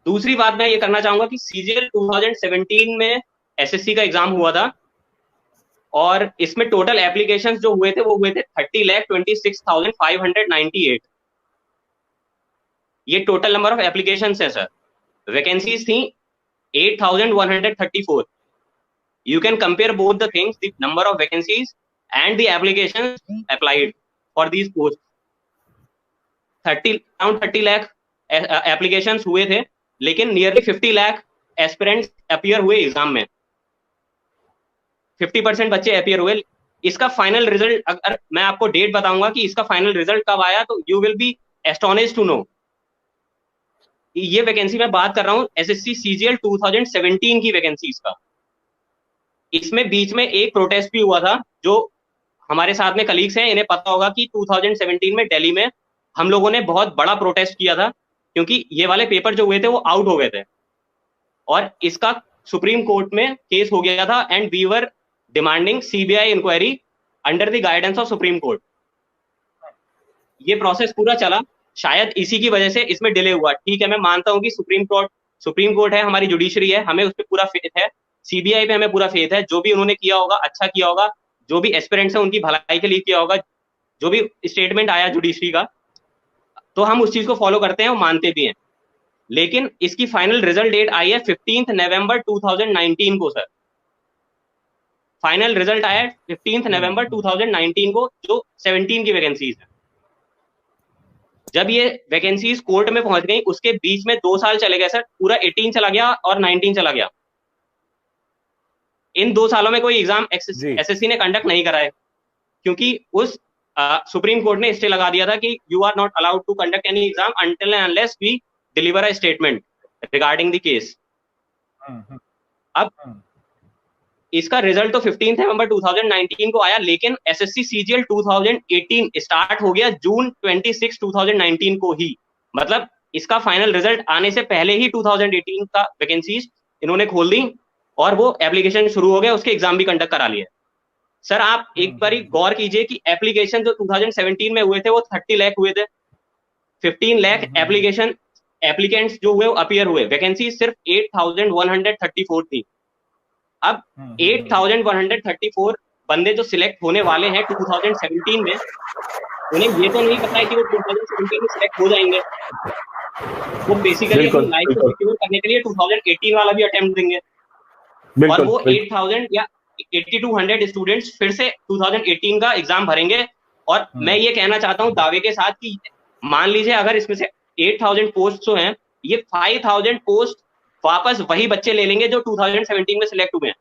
दूसरी बात मैं ये करना चाहूंगा कि सीजीएल 2017 में एसएससी का एग्जाम हुआ था, और इसमें टोटल एप्लीकेशंस जो हुए थे वो हुए थे 30,26,598। ये टोटल नंबर ऑफ एप्लीकेशंस है सर। वैकेंसीज थी 8,134। You can compare both the things, the number of vacancies and the applications applied for these posts. 30 lakh applications हुए थे, लेकिन nearly 50 lakh aspirants appear हुए एग्जाम में। 50% बच्चे appear हुए। इसका फाइनल रिजल्ट अगर मैं आपको डेट बताऊंगा कि इसका फाइनल रिजल्ट कब आया, तो you will be astonished to know. ये वैकेंसी मैं बात कर रहा हूँ एसएससी सीजीएल 2017 की वैकेंसीज का। इसमें बीच में एक प्रोटेस्ट भी हुआ था, जो हमारे साथ में कलीग्स हैं इन्हें पता होगा कि 2017 में दिल्ली में हम लोगों ने बहुत बड़ा प्रोटेस्ट किया था, क्योंकि ये वाले पेपर जो हुए थे वो आउट हो गए थे, और इसका सुप्रीम कोर्ट में केस हो गया था, and we were demanding CBI inquiry under the guidance of Supreme Court. ये प्रोसेस पूरा चला, शायद इसी की वजह से इसमें डिले हुआ। ठीक है, मैं मानता हूं कि सुप्रीम कोर्ट है, हमारी जुडिशरी है, हमें उस पर पूरा फेथ है, सीबीआई पे हमें पूरा फेथ है, जो भी उन्होंने किया होगा अच्छा किया होगा, जो भी एस्पिरेंट्स हैं उनकी भलाई के लिए किया होगा, जो भी स्टेटमेंट आया जुडिशरी का, तो हम उस चीज को फॉलो करते हैं और मानते भी हैं। लेकिन इसकी फाइनल रिजल्ट डेट आई है 15 नवंबर 2019 को सर। फाइनल रिजल्ट आया 15 नवंबर 2019 को, जो 17 की वैकेंसीज है। जब ये वैकेंसीज कोर्ट में पहुंच गई, उसके बीच में 2 साल चले गए सर, पूरा 18 चला गया और 19 चला गया। इन 2 सालों में कोई एग्जाम एसएससी ने कंडक्ट नहीं कराए, क्योंकि उस सुप्रीम कोर्ट ने स्टे लगा दिया था कि you are not allowed to conduct any exam until and unless we deliver a statement regarding the case. अब इसका रिजल्ट तो 15 नवंबर 2019 को आया, लेकिन एसएससी सीजीएल 2018 स्टार्ट हो गया जून 26, 2019 को ही। मतलब इसका फाइनल रिजल्ट आने से पहले ही 2018 का वैकेंसीज इन्होंने खोल दी, और वो एप्लीकेशन शुरू हो गया, उसके एग्जाम भी कंडक्ट करा लिए। सर आप एक बार गौर कीजिए कि एप्लीकेशन जो 2017 में हुए थे वो 30 लाख हुए थे, 15 लाख एप्लीकेंट्स जो हुए वो अपीयर हुए, वैकेंसी सिर्फ 8,134 थी। अब 8,134 बंदे जो सिलेक्ट होने वाले हैं 2017 में, उन्हें ये तो नहीं पता है कि वो 2017 में सिलेक्ट हो जाएंगे। वो बेसिकली अपनी लाइफ को सिक्योर करने के लिए 2018 वाला भी अटेम्प्ट देंगे, और वो 8,000 या 8,200 स्टूडेंट्स फिर से 2018 का एग्जाम भरेंगे। और मैं ये कहना चाहता हूँ दावे के साथ कि मान लीजिए अगर इसमें से 8,000 पोस्ट जो हैं, ये 5,000 पोस्ट वापस वही बच्चे ले लेंगे जो 2017 में सिलेक्ट हुए हैं।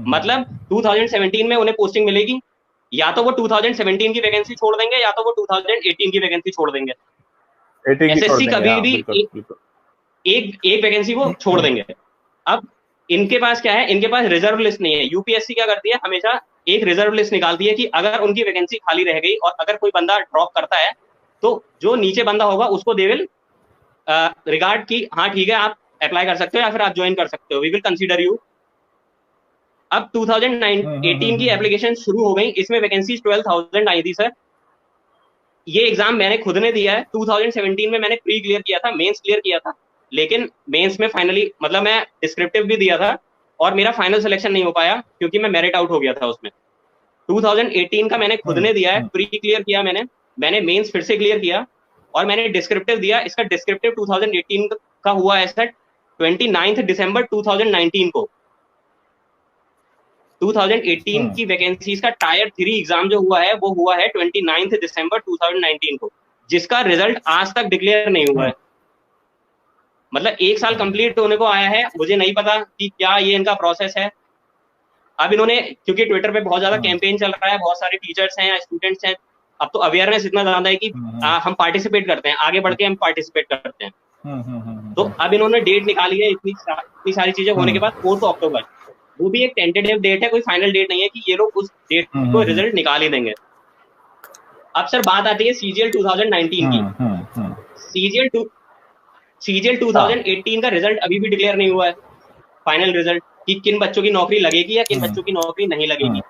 मतलब 2017 में उन्हें पोस्टिंग मिलेगी, या तो वो 2017 की वैकेंसी छोड़ देंगे, या तो वो 2018 की वैकेंसी छोड़ देंगे। एसएससी कभी भी एक वैकेंसी वो छोड़ देंगे। अब इनके पास क्या है, इनके पास रिजर्व लिस्ट नहीं है। यूपीएससी क्या करती है, हमेशा एक रिजर्व लिस्ट निकालती है कि अगर उनकी वैकेंसी खाली रह गई और अगर कोई बंदा ड्रॉप करता है, तो जो नीचे बंदा होगा उसको दे विल रिगार्ड की हाँ ठीक है आप अप्लाई कर सकते हो या फिर आप ज्वाइन कर सकते हो, वी विल कंसीडर यू। अब 2018 की एप्लीकेशन शुरू हो गई, इसमें वैकेंसीज 12,000 आई थी सर। ये एग्जाम मैंने खुद ने दिया है, 2017 में मैंने प्री क्लियर किया था, मेंस क्लियर किया था, लेकिन मेंस में फाइनली मतलब मैं डिस्क्रिप्टिव भी दिया था और मेरा फाइनल सिलेक्शन नहीं हो पाया क्योंकि मैं मेरिट आउट हो गया था उसमें। 2018 का मैंने खुद ने दिया है, प्री क्लियर किया मैंने मेंस फिर से क्लियर किया और मैंने डिस्क्रिप्टिव दिया। इसका डिस्क्रिप्टिव 2018 का हुआ है सर 29 दिसंबर 2019 को। 2018 की वैकेंसीज का टायर 3 एग्जाम जो हुआ है वो हुआ है 29 दिसंबर 2019 को, जिसका रिजल्ट आज तक डिक्लेयर नहीं हुआ है। मतलब 1 साल कंप्लीट होने को आया है, मुझे नहीं पता कि क्या ये इनका प्रोसेस है। अब इन्होंने, क्योंकि ट्विटर पे बहुत ज्यादा कैंपेन चल रहा है, बहुत सारे टीचर्स हैं या स्टूडेंट्स हैं, अब तो अवेयरनेस इतना ज्यादा है कि हम पार्टिसिपेट करते हैं, आगे बढ़ के हम पार्टिसिपेट करते हैं। तो अब इन्होंने डेट निकाली है इतनी सारी चीजें होने के बाद 4 अक्टूबर, वो भी एक टेंटेटिव डेट है, कोई फाइनल डेट नहीं है कि ये लोग उस डेट को रिजल्ट निकाल ही देंगे। अब सर बात आती है सीजीएल 2019 की। सीजीएल 2018 का रिजल्ट अभी भी डिक्लेयर नहीं हुआ है, फाइनल रिजल्ट, कि किन बच्चों की नौकरी लगेगी या किन बच्चों की नौकरी नहीं लगेगी।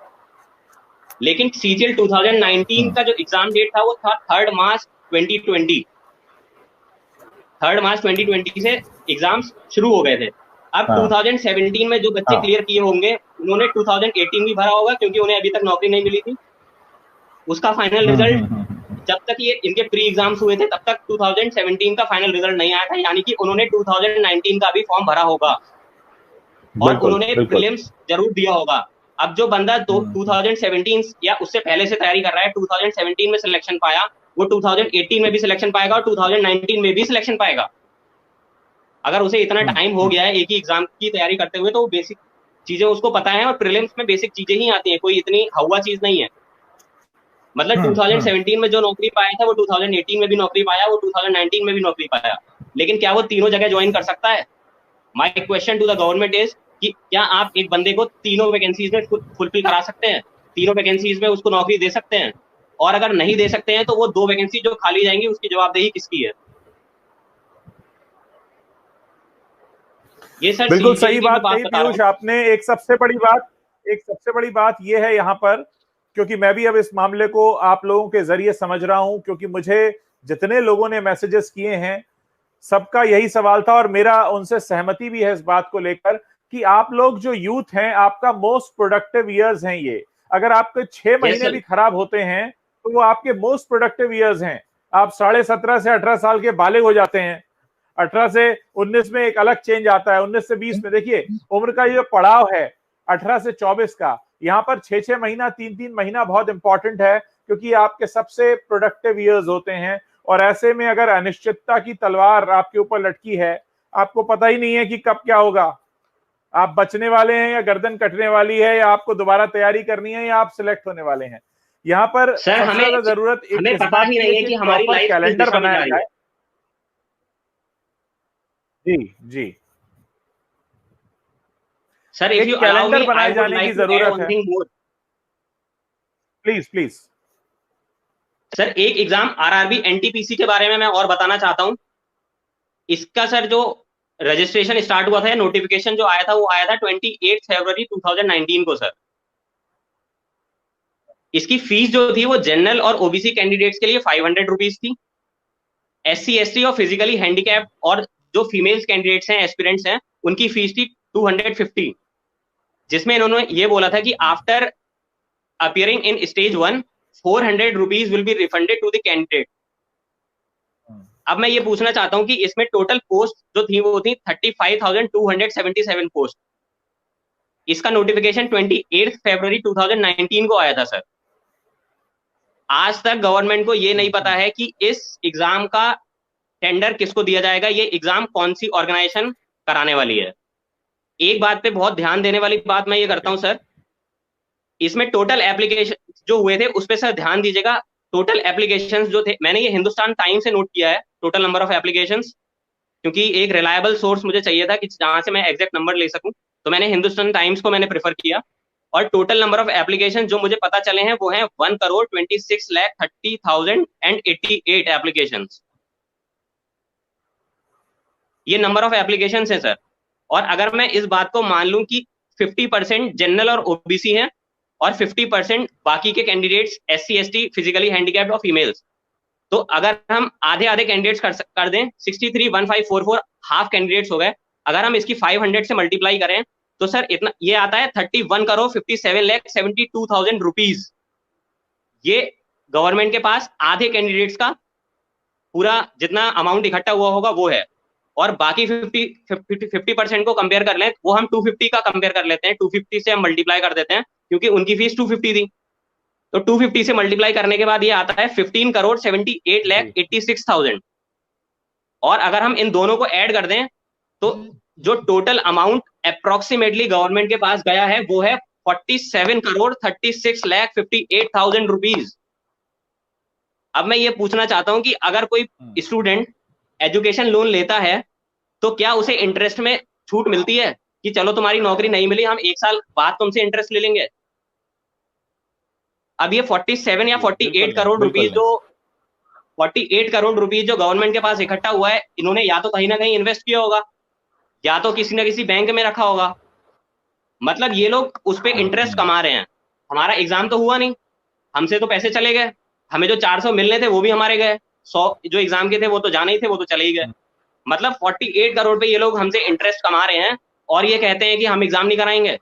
लेकिन सीजीएल 2019 का जो एग्जाम डेट था वो था 3 मार्च 2020। 3 मार्च 2020 से एग्जाम्स शुरू हो गए थे। अब 2017 में जो बच्चे क्लियर किए होंगे उन्होंने 2018 भी भरा होगा, क्योंकि उन्हें अभी तक नौकरी नहीं मिली थी। उसका फाइनल रिजल्ट जब तक ये इनके प्री एग्जाम्स हुए थे तब तक 2017 का फाइनल रिजल्ट नहीं आया था, यानी कि उन्होंने 2019 का भी फॉर्म भरा होगा और उन्होंने प्रीलिम्स जरूर दिया होगा। अब जो बंदा 2017 या उससे पहले से तैयारी कर रहा है, 2017 में सिलेक्शन पाया, वो 2018 में भी सिलेक्शन पाएगा और 2019 में भी सिलेक्शन पाएगा। अगर उसे इतना टाइम हो गया है एक ही एग्जाम की तैयारी करते हुए, तो वो बेसिक चीजें उसको पता है और प्रीलिम्स में बेसिक चीजें ही आती है, कोई इतनी हवा चीज नहीं है। मतलब 2017 में जो नौकरी पाया था वो 2018 में भी नौकरी पाया, वो 2019 में भी नौकरी पाया, लेकिन क्या वो तीनों जगह ज्वाइन कर सकता है? My question to the government is कि क्या आप एक बंदे को तीनों वैकेंसीज में फुलफिल करा सकते हैं, तीनों वैकेंसीज में उसको नौकरी दे सकते हैं? और अगर नहीं दे सकते हैं तो वो 2 वैकेंसी जो खाली जाएंगी उसकी जवाबदेही किसकी है? ये सर बिल्कुल सही बात कही पीयूष आपने। एक सबसे बड़ी बात ये है यहाँ पर, क्योंकि मैं भी अब इस मामले को आप लोगों के जरिए समझ रहा हूं, क्योंकि मुझे जितने लोगों ने मैसेजेस किए हैं सबका यही सवाल था और मेरा उनसे सहमति भी है इस बात को लेकर कि आप लोग जो यूथ हैं, आपका मोस्ट प्रोडक्टिव ईयर्स हैं ये। अगर आपके 6 महीने भी खराब होते हैं तो वो आपके मोस्ट प्रोडक्टिव ईयर्स हैं। आप 17.5 से 18 साल के बालिग हो जाते हैं। 18 से 19 में एक अलग चेंज आता है, 19 से 20 में देखिए उम्र का ये पड़ाव है 18 से 24 का। यहाँ पर 6-6 महीना 3-3 महीना बहुत इंपॉर्टेंट है, क्योंकि आपके सबसे प्रोडक्टिव ईयर्स होते हैं। और ऐसे में अगर अनिश्चितता की तलवार आपके ऊपर लटकी है, आपको पता ही नहीं है कि कब क्या होगा, आप बचने वाले हैं या गर्दन कटने वाली है, या आपको दोबारा तैयारी करनी है, या आप सिलेक्ट होने वाले हैं। यहाँ पर सबसे ज्यादा जरूरत हमें पता ही नहीं है कि हमारी लाइफ कैलेंडर बनाया जाए। जी जी सर, एक कैलेंडर बनाए जाने की जरूरत है। प्लीज प्लीज सर, एक एग्जाम आरआरबी एनटीपीसी के बारे में मैं और बताना चाहता हूं। इसका सर जो रजिस्ट्रेशन स्टार्ट हुआ था, नोटिफिकेशन जो आया था वो आया था 28 फरवरी 2019 को सर। इसकी फीस जो थी वो जनरल और ओबीसी कैंडिडेट्स के लिए 500 रुपीज थी। SC ST और फिजिकली हैंडीकैप और जो फीमेल्स कैंडिडेट्स हैं, एस्पिरेंट्स हैं, उनकी फीस थी 250, जिसमें इन्होंने ये बोला था कि after appearing in stage 1 400 rupees will be refunded to the candidate. अब मैं ये पूछना चाहता हूं कि इसमें टोटल पोस्ट जो थी वो थी 35,277 पोस्ट। इसका नोटिफिकेशन 28 फरवरी 2019 को आया था सर। आज तक गवर्नमेंट को ये नहीं पता है कि इस एग्जाम का टेंडर किसको दिया जाएगा, ये एग्जाम कौन सी ऑर्गेनाइजेशन कराने वाली है। एक बात पे बहुत ध्यान देने वाली बात मैं ये करता हूं सर, इसमें टोटल एप्लीकेशन जो हुए थे उस पर सर ध्यान दीजिएगा। टोटल एप्लीकेशंस जो थे, मैंने ये हिंदुस्तान टाइम्स से नोट किया है टोटल नंबर ऑफ एप्लीकेशंस, क्योंकि एक रिलायबल सोर्स मुझे चाहिए था कि जहां से मैं एग्जैक्ट नंबर ले सकूं, तो मैंने हिंदुस्तान टाइम्स को मैंने प्रेफर किया। और टोटल नंबर ऑफ एप्लीकेशन जो मुझे पता चले हैं वो हैं 1,26,30,088 एप्लीकेशन। ये नंबर ऑफ एप्लीकेशन है सर। और अगर मैं इस बात को मान लूं कि 50% जनरल और ओबीसी हैं और 50% बाकी के candidates SC ST, physically handicapped और फीमेल्स, तो अगर हम आधे आधे कैंडिडेट्स कर दें 631544 हाफ कैंडिडेट्स हो गए। अगर हम इसकी 500 से मल्टीप्लाई करें तो सर इतना ये आता है 31,57,72,000 रुपीज। ये गवर्नमेंट के पास आधे कैंडिडेट्स का पूरा जितना अमाउंट इकट्ठा हुआ होगा वो है। और बाकी 50% को कंपेयर कर लें, वो हम 250 का कंपेयर कर लेते हैं, 250 से हम मल्टीप्लाई कर देते हैं क्योंकि उनकी फीस 250 थी। तो 250 से मल्टीप्लाई करने के बाद ये आता है 15,78,86,000। और अगर हम इन दोनों को ऐड कर दें तो जो टोटल अमाउंट अप्रोक्सीमेटली गवर्नमेंट के पास गया है वो है 47,36,58,000 रुपीज। अब मैं ये पूछना चाहता हूं कि अगर कोई स्टूडेंट एजुकेशन लोन लेता है तो क्या उसे इंटरेस्ट में छूट मिलती है कि चलो तुम्हारी नौकरी नहीं मिली, हम 1 साल बाद तुमसे इंटरेस्ट ले लेंगे? अब ये 47 या 48 करोड़ रुपीज जो 48 करोड़ रुपीज जो गवर्नमेंट के पास इकट्ठा हुआ है, इन्होंने या तो कहीं ना कहीं इन्वेस्ट किया होगा या तो किसी ना किसी बैंक में रखा होगा। मतलब ये लोग उस पर इंटरेस्ट कमा रहे हैं। हमारा एग्जाम तो हुआ नहीं, हमसे तो पैसे चले गए, हमें जो 400 मिलने थे वो भी हमारे गए, 100 जो एग्जाम के थे वो तो जाने ही थे, वो तो चले ही गए। मतलब 48 करोड़ पे ये लोग हमसे इंटरेस्ट कमा रहे हैं और ये कहते हैं कि हम एग्जाम नहीं कराएंगे।